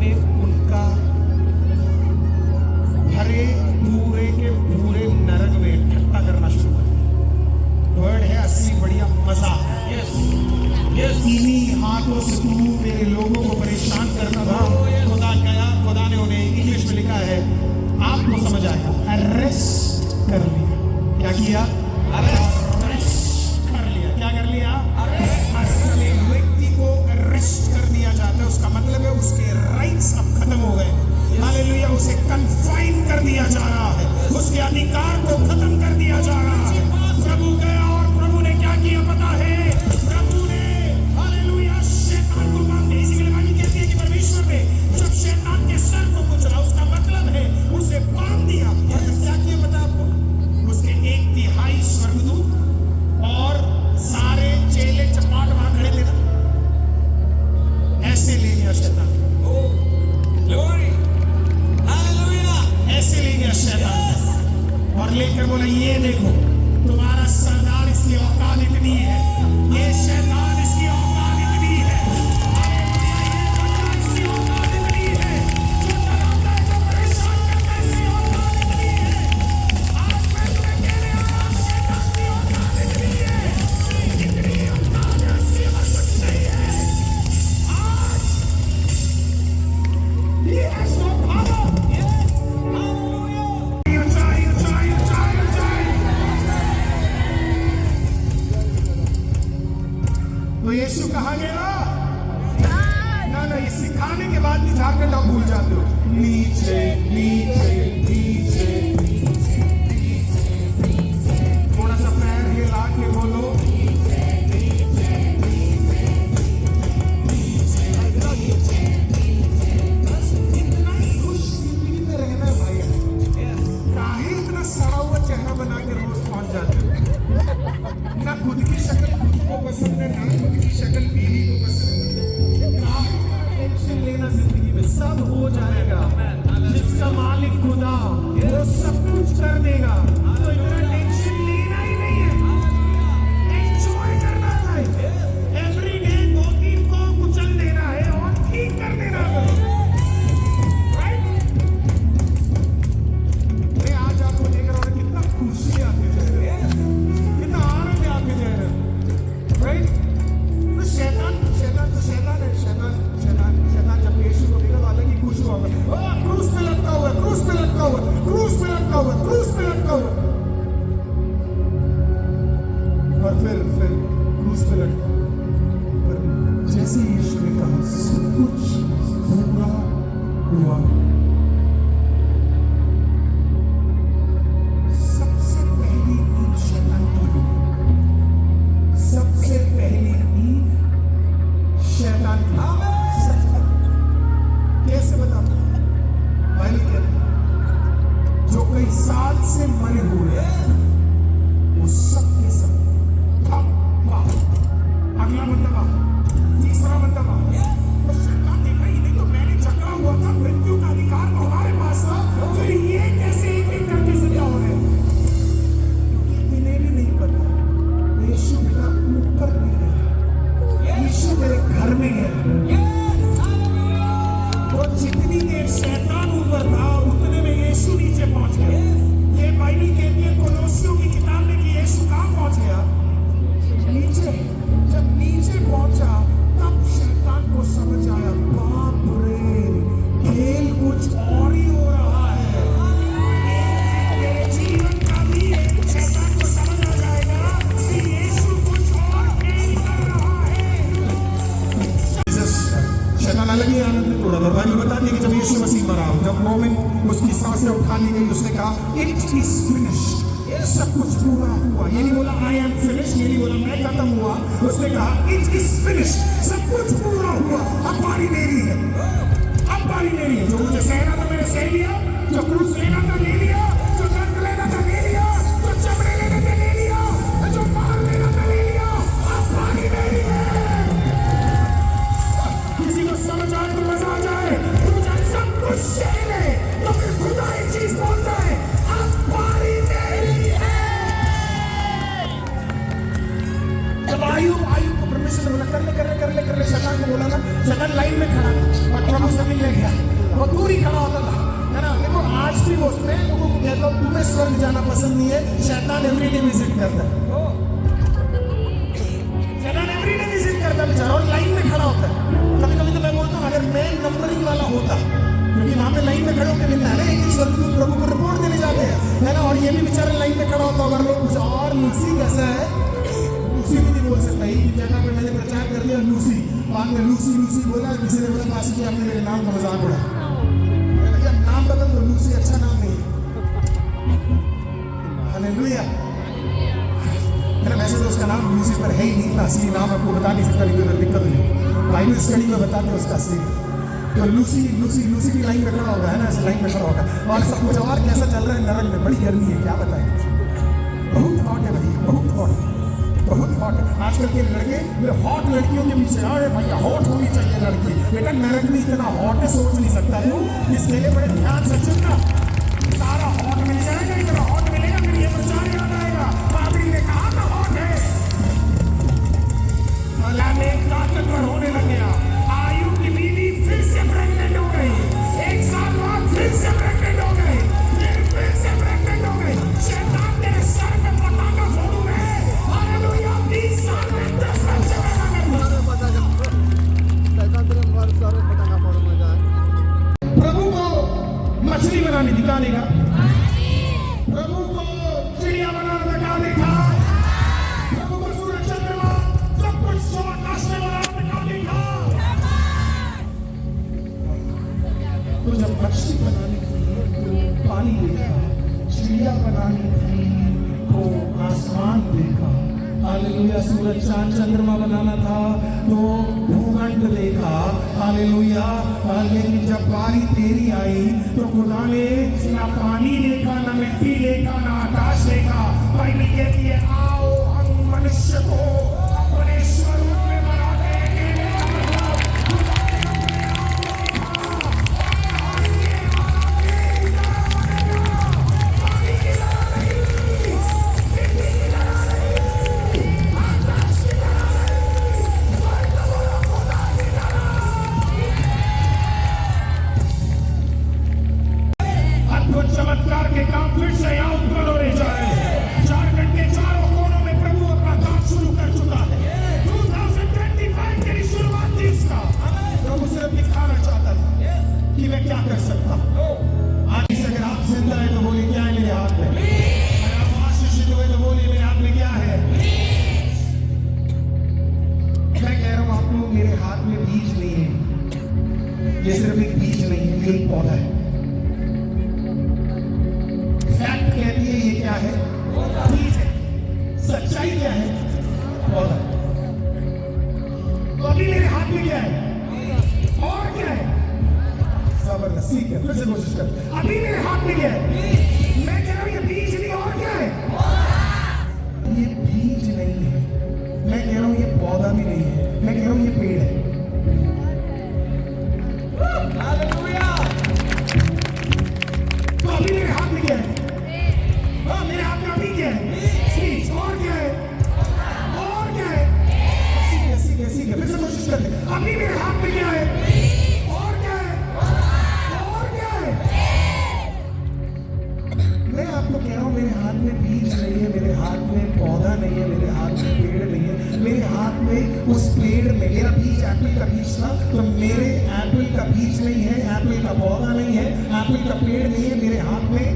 ने उनका भरे पूरे के पूरे नरक में ठट्टा करना शुरू कर दिया। वर्ड है असली बढ़िया मजा। यस यस, इन्हीं हाथों से तू मेरे लोगों को परेशान करता था। खुदा ने उन्हें इंग्लिश में लिखा है, आपको समझ आएगा, अरेस्ट कर लिया। क्या किया? अरेस्ट कर लिया। क्या कर लिया? असल एक व्यक्ति को अरेस्ट कर दिया जाता है, उसका मतलब है उसके राइट्स अब खत्म हो गए। हालेलुया, उसे कन्फाइन कर दिया जा रहा है, उसके अधिकार को खत्म कर दिया जा रहा है। प्रभु गया और प्रभु ने क्या किया पता है? प्रभु ने हालेलुया शैतान को बांध दिया। इसीलिए बाइबल कहती है कि परमेश्वर ने जब शैतान के सर को कुचला, उसका मतलब है उसे बांध दिया। और क्या किया पता आपको? उसके 1/3 स्वर्गदूत और सारे चेले चपाट वहां खड़े थे ना, ऐसे ले लिया शैतान। ऐसे ले लिया शैतान और लेकर बोला, ये देखो तुम्हारा सरदार, इसकी औकात इतनी है, ये शैतान इसकी औकात इतनी है, ये बंदा इसकी औकात इतनी है, जो डराता है, जो परेशान करता है, इसकी औकात इतनी है। आज मैं तुम्हें कहने आ रहा हूं, शैतान की औकात इतनी है, इतनी औकात है, इसकी बस कुछ नहीं है। आज ये है सो भागो। तो यीशु कहाँ गया? ना, ये सिखाने के बाद भी झारखंड आप भूल जाते हो। नीचे नीचे नीचे नीचे नीचे, थोड़ा सा पैर हिला के बोलो, नीचे नीचे नीचे नीचे नीचे नीचे। बस इतना ही खुश जिंदगी में रहना है भाई। काहे इतना सड़ा हुआ चेहरा बना के रोज पहुंच जाते हो? ना खुद की शक्ल खुद को पसंद है, ना खुद की शक्ल बीवी को पसंद है। काहे टेंशन लेना जिंदगी में, सब हो जाएगा। जिसका मालिक खुदा वो सब कुछ कर देगा, तो इतना टेंशन लेना ही नहीं है। एंजॉय करना है, एवरी डे 2-3 को कुचल देना है और ठीक कर देना है। राइट? मैं आज आपको देखकर और कितना खुशी आती है, कितना आनंद आती है। राइट? तो शैतान जब यीशु को देखा तो अलग ही खुश हुआ। क्रूस पे लटका हुआ, क्रूस पे लटका हुआ, क्रूस पे लटका हुआ, क्रूस पे लटका हुआ। और फिर क्रूस पे लटका। पर जैसे यीशु ने कहा सब कुछ पूरा हुआ, सबसे पहली नींद शैतान की हुई। सबसे पहली नींद शैतान की। कैसे बताऊं? बाइबल कहती है जो कई साल से मरे हुए वो सब के सब अगला बंदा, तीसरा बंदा। तो शैतान देखा ही नहीं, तो मैंने जकड़ा हुआ था मृत्यु का अधिकार तो हमारे पास था, फिर ये कैसे एक करके जिंदा हो रहे? क्योंकि इन्हें भी नहीं पता यीशु मेरा ऊपर नहीं गया, यीशु मेरे घर में है। तो जितनी देर शैतान ऊपर था उतने में यीशु नीचे पहुंच गया। ये बाइबल कहती है कोलोसियों की किताब में कि यीशु कहाँ पहुंच गया? नीचे। जब नीचे पहुंचा तब शैतान को समझ आया, बाप रे, खेल कुछ और ही हो रहा है। मेरे जीवन का भी शैतान को समझ आ जाएगा कि यीशु कुछ और खेल कर रहा है। शैतान अलग ही आनंद में तोड़ा। बाइबल बताती है कि जब यीशु मसीह मरा, जब मोमिन उसकी सांसें उठा ली गई, उसने कहा इट इज फिनिश्ड, सब कुछ पूरा हुआ। ये नहीं बोला आई एम फिनिश्ड, ये नहीं बोला मैं खत्म हुआ, उसने कहा इट इज फिनिश्ड, सब कुछ पूरा हुआ, अब बारी मेरी है, अब बारी मेरी है। जो मुझे सहना था मैंने सह लिया, जो क्रूस लेना था ले लिया, जो दंड लेना था ले लिया, जो चमड़े लेने थे ले लिया, जो मार लेना था ले लिया, अब बारी मेरी है। किसी को समझ आए तो मजा आ जाए, तू जब सब कुछ सह ले तो फिर खुदा एक चीज बोलता है, अब बारी मेरी है। जब आयु को परमेश्वर ने बोला कर ले, शैतान को बोला ना, शैतान लाइन में खड़ा और प्रभु से मिलने गया। दूर ही खड़ा होता था, है ना। देखो आज भी वो मैं लोगों को कहता हूँ तुम्हें स्वर्ग जाना पसंद नहीं है, शैतान एवरीडे विजिट करता है, शैतान एवरीडे विजिट करता है बेचारा, और लाइन में खड़ा होता है। कभी कभी तो मैं बोलता हूँ अगर मैं नंबरिंग वाला होता, क्योंकि वहां पे लाइन में खड़े होकर मिलना है ना, एक स्वर्गदूत प्रभु को रिपोर्ट देने जाते हैं, है ना, और ये भी बेचारा लाइन में खड़ा होता अगर लोग कुछ और लूसी कैसा है, लूसी भी नहीं बोल सकता। एक जगह पे मैंने प्रचार कर दिया लूसी, बाद में लूसी लूसी बोला, किसी ने बोला पास की आपने मेरे नाम का मजाक उड़ा, भैया नाम बदल दो, लूसी अच्छा नाम नहीं है। हालेलुया, है ना। वैसे तो उसका नाम लूसीफर है ही नहीं, असली नाम आपको बता नहीं सकता, लेकिन दिक्कत नहीं, बाइबल स्टडी में बताते हैं उसका असली। तो लूसी लूसी लूसी भी लाइन में खड़ा होगा, है ना, ऐसे लाइन में खड़ा होगा, और सब कुछ और कैसा चल रहा है नरक में, बड़ी गर्मी है, क्या बताएं, बहुत हॉट है भैया, बहुत हॉट, बहुत हॉट है। आजकल के लड़के हॉट लड़कियों के पीछे, अरे भैया हॉट होनी चाहिए लड़की, बेटा नरक में इतना हॉट है सोच नहीं सकता तू, इसके लिए बड़े ध्यान से चुनना, सारा हॉट मिल जाएगा, इतना हॉट मिलेगा, फिर ये प्रचार याद आएगा, पादरी ने कहा था हॉट है, अल्लाह ने ताकतवर होने लग गया, आयु की बीवी फिर से प्रेग्नेंट हो गई, एक साल बाद फिर से प्रेग्नेंट हो गई, फिर से प्रेग्नेंट हो गई, शैतान तेरे सर पे पटाखा फोड़ूंगा, हालेलुया, 20 साल में 10 बच्चे प्रभु को मछली बनाने दिखा देगा, प्रभु को चिड़िया बनाने दिखा देगा, प्रभु को सूरज चंद्रमा सब कुछ जो आकाश में बनाने दिखा देगा। तो जब मछली बनानी थी तो पानी देखा, चिड़िया बनानी थी तो आसमान देखा, हालेलुया, सूरज चांद चंद्रमा बनाना था तो भूखंड देखा, हालेलुया, लेकिन जब बारी तेरी आई तो खुदा ने ना पानी देखा, ना मिट्टी देखा, ना आकाश देखा, बाइबल कहती है आओ हम मनुष्य को अपने स्वरूप में बना देंगे, चमत्कार के काम फिर से यहाँ उत्पन्न होने जा रहे हैं। 4 घंटे चारों कोनों में प्रभु अपना काम शुरू कर चुका है। 2025 की शुरुआत थी इसका। प्रभु सिर्फ दिखाना चाहता था कि मैं क्या कर सकता हूँ। आज से अगर आप जिंदा है तो बोलिए क्या है मेरे हाथ में, अगर आप आशीषित हुए तो बोलिए मेरे हाथ में क्या है। मैं कह रहा हूँ आपको मेरे हाथ में बीज नहीं है, ये सिर्फ एक बीज नहीं है, ये एक पौधा है। कहती है ये क्या है, बीज है। सच्चाई क्या है, पौधा। तो अभी मेरे हाथ में क्या है और क्या है, जबरदस्त, ठीक है, फिर से कोशिश कर। अभी मेरे हाथ में क्या है, मैं कह रहा हूं ये बीज नहीं और क्या है, ये बीज नहीं है, मैं कह रहा हूं ये पौधा भी नहीं है, मैं कह रहा हूं ये पेड़ है। तो अभी मेरे हाथ में क्या है, मेरे हाथ में अभी क्या है, चीज, और क्या है, और क्या है, सीखे सीखे, फिर से कोशिश करते। अभी मेरे हाथ में क्या है, और क्या है, और क्या है। मैं आपको कह रहा हूँ मेरे हाथ में बीज नहीं है, मेरे हाथ में पौधा नहीं है, मेरे हाथ में पेड़ नहीं है, मेरे हाथ में उस पेड़ में, मेरा बीज एप्पल का बीज था तो मेरे एप्पल का बीज नहीं है, एप्पल का पौधा नहीं है, एप्पल का पेड़ नहीं है, मेरे हाथ में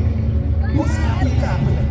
उस एप्पल का एप्पल है।